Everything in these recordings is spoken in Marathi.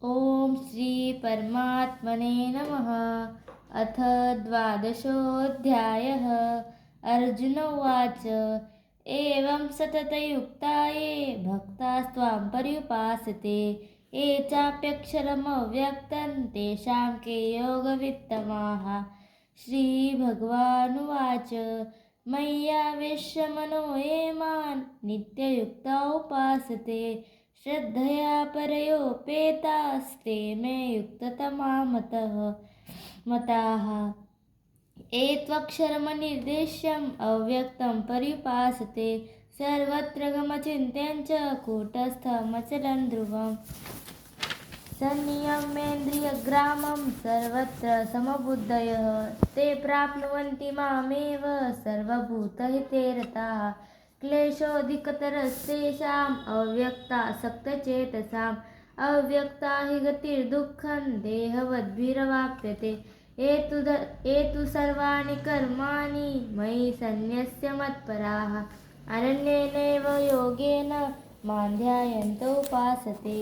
ओम श्री परमात्मने नमः। अथ द्वादशोऽध्यायः। अर्जुन उवाच एवं सततयुक्ता ये भक्तास्त्वां पर्युपासते ये चाप्यक्षरमव्यक्तं तेषां के योगवित्तमाः। श्रीभगवानुवाच मय्यावेश्य मनो ये मां नित्ययुक्ता उपासते श्रद्धया परयोपेतास्ते मे युक्ततमा मताः। ये त्वक्षरमनिर्देश्यम् अव्यक्तं पर्युपासते सर्वत्र गमचिन्त्यं च कूटस्थमचलं ध्रुवम्। संयम्येन्द्रियग्रामं सर्वत्र समबुद्धयः ते प्राप्नुवन्ति मामेव सर्वभूतहिते रताः। क्लेशोऽधिकतरस्तेषाम् अव्यक्तासक्तचेतसाम् अव्यक्ता हि गतिर्दुःखं देहवद्भिरवाप्यते। ये तु सर्वाणि कर्माणि मयि सन्न्यस्य मत्पराः अनन्येनैव योगेन मां ध्यायन्त उपासते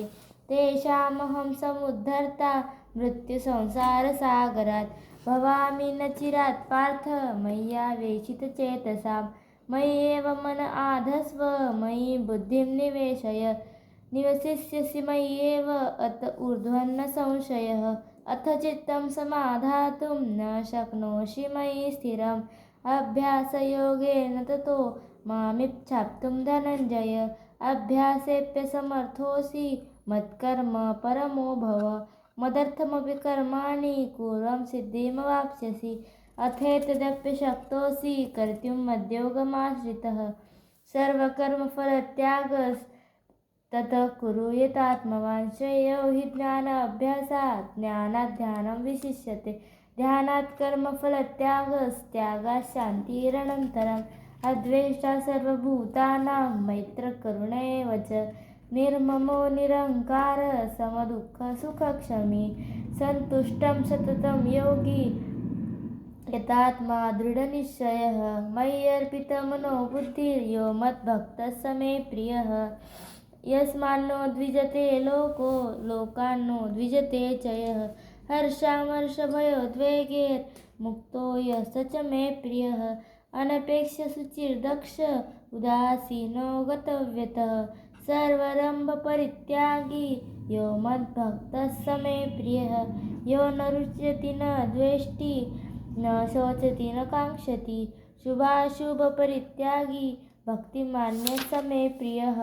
तेषामहं समुद्धर्ता मृत्युसंसारसागरात्। भवामि न चिरात् पार्थ मय्यावेशितचेतसाम् मय्येव मन आधस्व मयि बुद्धिं निवेशय निवसिष्यसि मय्येव अत ऊर्ध्वन्न संशयः। अथ चित्तं समाधातुं न शक्नोषि मयि स्थिरम् अभ्यासयोगेन ततो मामिच्छाप्तुं धनञ्जय। अभ्यासेऽप्यसमर्थोऽसि मत्कर्म परमो भव मदर्थमपि कर्माणि कुर्वं सिद्धिमवाप्स्यसि। अथेतदप्यशक्तोऽसि कर्तुं मद्योगमाश्रितः सर्वकर्मफलत्यागस्ततः कुरु यतात्मवान्। श्रेयो हि ज्ञानाभ्यासात् ज्ञानात् ध्यानं विशिष्यते ध्यानात् कर्मफलत्यागस्त्यागात् शान्तिरनन्तरम्। अद्वेष्टा सर्वभूतानां मैत्रकरुण एव च निर्ममो निरहङ्कारः समदुःखसुखक्षमी सन्तुष्टं सततं योगी यतात्मा दृढनिश्चयः। मय्यर्पितमनो बुद्धिर्यो मद्भक्तः स मे प्रियः। यस्मान्नो द्विजते लोको लोकान्नो द्विजते च यः हर्षामर्षभयोद्वेगैर्मुक्तो यः स च मे प्रियः। अनपेक्ष्य शुचिर्दक्ष उदासीनो गतव्यतः सर्वारम्भपरित्यागी यो मद्भक्तः स मे प्रियः। यो न रुच्यति न द्वेष्टि न शोचति न काङ्क्षति शुभाशुभपरित्यागी भक्तिमान्यः स मे प्रियः।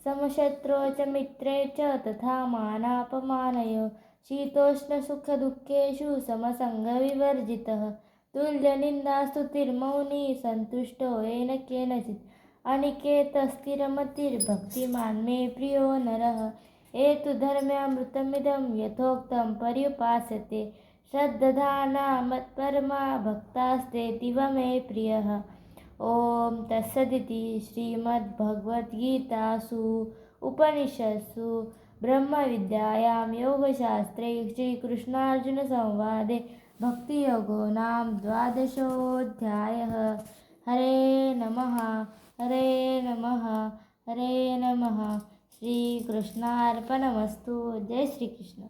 समशत्रौ च मित्रे च तथा मानापमानयोः शीतोष्णसुखदुःखेषु समसङ्गविवर्जितः तुल्यनिन्दास्तुतिर्मौनी सन्तुष्टो येन केनचित् अनिकेतस्थिरमतिर्भक्तिमान् मे प्रियो नरः। एतु धर्म्यामृतमिदं यथोक्तं पर्युपासते श्रद्धाना मत्परमा भक्तास्तेऽतीव मे प्रियः। ॐ तत्सदिति श्रीमद्भगवद्गीतासु उपनिषत्सु ब्रह्मविद्यायां योगशास्त्रे श्रीकृष्णार्जुनसंवादे भक्तियोगो नाम द्वादशोऽध्यायः। हरे नमः हरे नमः हरे नमः। श्रीकृष्णार्पणमस्तु। जय श्रीकृष्ण।